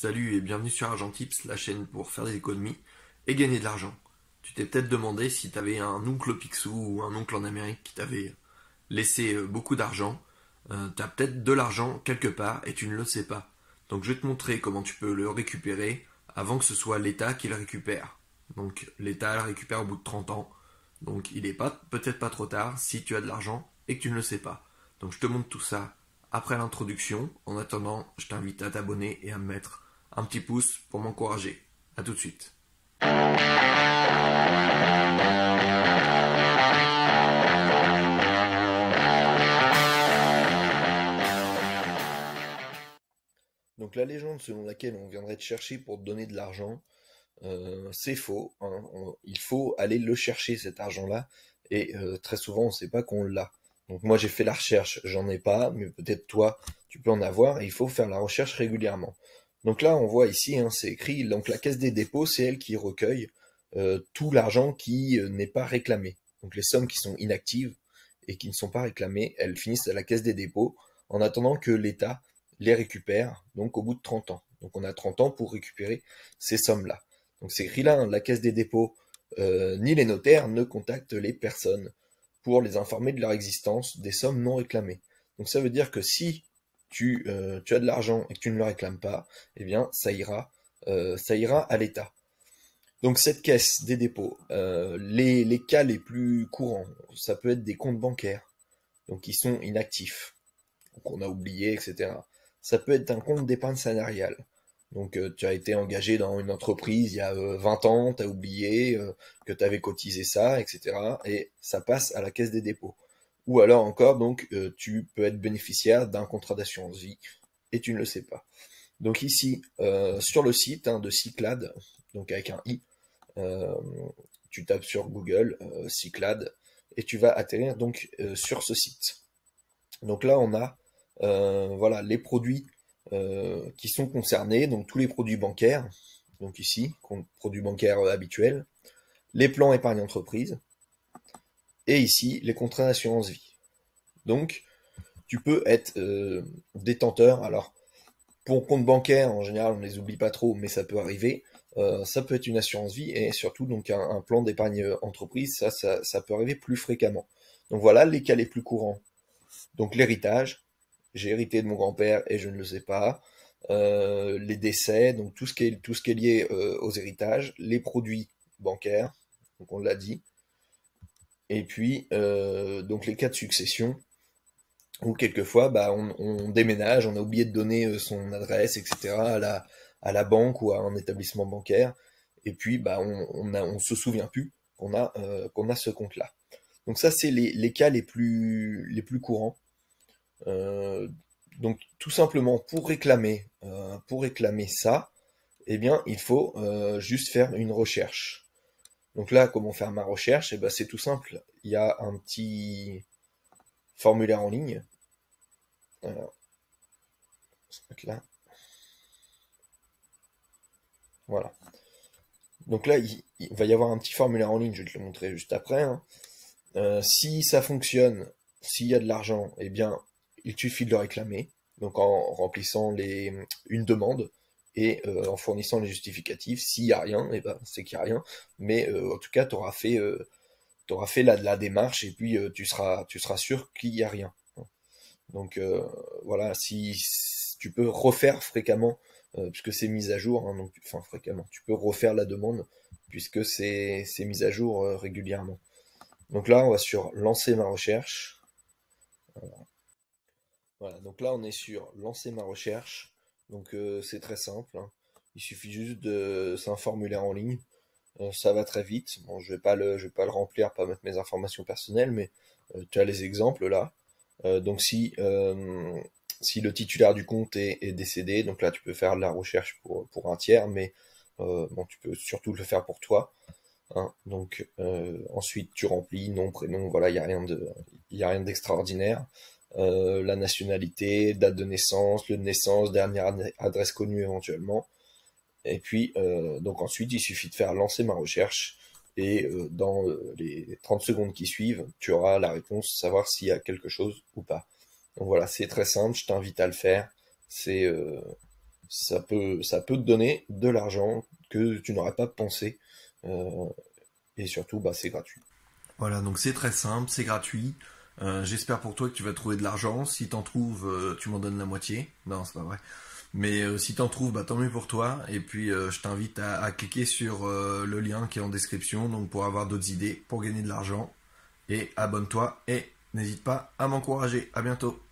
Salut et bienvenue sur Argent Tips, la chaîne pour faire des économies et gagner de l'argent. Tu t'es peut-être demandé si tu avais un oncle au Picsou ou un oncle en Amérique qui t'avait laissé beaucoup d'argent. Tu as peut-être de l'argent quelque part et tu ne le sais pas. Donc je vais te montrer comment tu peux le récupérer avant que ce soit l'État qui le récupère. Donc l'État le récupère au bout de 30 ans. Donc il n'est pas peut-être pas trop tard si tu as de l'argent et que tu ne le sais pas. Donc je te montre tout ça après l'introduction. En attendant, je t'invite à t'abonner et à me mettre un petit pouce pour m'encourager. A tout de suite. Donc la légende selon laquelle on viendrait te chercher pour te donner de l'argent, c'est faux, hein. Il faut aller le chercher cet argent-là, et très souvent on ne sait pas qu'on l'a. Donc moi j'ai fait la recherche, j'en ai pas, mais peut-être toi tu peux en avoir, et il faut faire la recherche régulièrement. Donc là on voit ici, hein, c'est écrit, donc la Caisse des dépôts, c'est elle qui recueille tout l'argent qui n'est pas réclamé. Donc les sommes qui sont inactives et qui ne sont pas réclamées, elles finissent à la Caisse des dépôts en attendant que l'État les récupère, donc au bout de 30 ans. Donc on a 30 ans pour récupérer ces sommes-là. Donc c'est écrit là, hein, la Caisse des dépôts ni les notaires ne contactent les personnes pour les informer de leur existence des sommes non réclamées. Donc ça veut dire que si tu as de l'argent et que tu ne le réclames pas, eh bien ça ira à l'État. Donc cette caisse des dépôts, les cas les plus courants, ça peut être des comptes bancaires, donc qui sont inactifs, qu'on a oublié, etc. Ça peut être un compte d'épargne salariale. Donc tu as été engagé dans une entreprise il y a 20 ans, tu as oublié que tu avais cotisé ça, etc. Et ça passe à la caisse des dépôts. Ou alors encore, donc tu peux être bénéficiaire d'un contrat d'assurance vie et tu ne le sais pas. Donc ici, sur le site, hein, de Cyclade, donc avec un i, euh, tu tapes sur Google Cyclade et tu vas atterrir donc sur ce site. Donc là, on a voilà les produits qui sont concernés, donc tous les produits bancaires, donc ici, produits bancaires habituels, les plans épargne entreprise, et ici, les contrats d'assurance vie. Donc, tu peux être détenteur, alors, pour compte bancaire, en général, on ne les oublie pas trop, mais ça peut arriver, ça peut être une assurance vie, et surtout, donc, un plan d'épargne entreprise, ça peut arriver plus fréquemment. Donc voilà, les cas les plus courants. Donc l'héritage, j'ai hérité de mon grand-père et je ne le sais pas. Les décès, donc tout ce qui est lié aux héritages, les produits bancaires, donc on l'a dit, et puis donc les cas de succession, où quelquefois bah, on déménage, on a oublié de donner son adresse, etc. à la banque ou à un établissement bancaire, et puis bah, on se souvient plus qu'on a ce compte-là. Donc ça, c'est les cas les plus courants. Euh, donc tout simplement pour réclamer ça, eh bien il faut juste faire une recherche. Donc là, comment faire ma recherche? Eh ben, c'est tout simple. Il y a un petit formulaire en ligne. Alors, on va se mettre là. Voilà. Donc là, il va y avoir un petit formulaire en ligne. Je vais te le montrer juste après, hein. Si ça fonctionne, s'il y a de l'argent, eh bien, il suffit de le réclamer. Donc en remplissant une demande et en fournissant les justificatifs. S'il n'y a rien, eh ben, c'est qu'il n'y a rien. Mais en tout cas, tu auras fait la démarche et puis tu seras sûr qu'il n'y a rien. Donc voilà, si tu peux refaire fréquemment, puisque c'est mis à jour, hein, donc, enfin fréquemment, tu peux refaire la demande puisque c'est mis à jour régulièrement. Donc là, on va sur lancer ma recherche. Voilà, donc là, on est sur lancer ma recherche. Donc c'est très simple, hein. Il suffit juste de... C'est un formulaire en ligne. Ça va très vite. Bon, je vais pas le remplir, pas mettre mes informations personnelles, mais tu as les exemples là. Donc si le titulaire du compte est décédé, donc là tu peux faire de la recherche pour un tiers, mais bon, tu peux surtout le faire pour toi, hein. Donc ensuite tu remplis nom, prénom, voilà, il y a rien d'extraordinaire. La nationalité, date de naissance, lieu de naissance, dernière adresse connue éventuellement. Et puis donc ensuite il suffit de faire lancer ma recherche et dans les 30 secondes qui suivent, tu auras la réponse, savoir s'il y a quelque chose ou pas. Donc voilà, c'est très simple, je t'invite à le faire. C'est ça peut te donner de l'argent que tu n'aurais pas pensé. Euh, et surtout, bah, c'est gratuit. Voilà, donc c'est très simple, c'est gratuit. J'espère pour toi que tu vas trouver de l'argent. Si t'en trouves, tu m'en donnes la moitié. Non, c'est pas vrai. Mais si t'en trouves, bah tant mieux pour toi. Et puis je t'invite à cliquer sur le lien qui est en description, donc pour avoir d'autres idées pour gagner de l'argent. Et abonne-toi et n'hésite pas à m'encourager. À bientôt.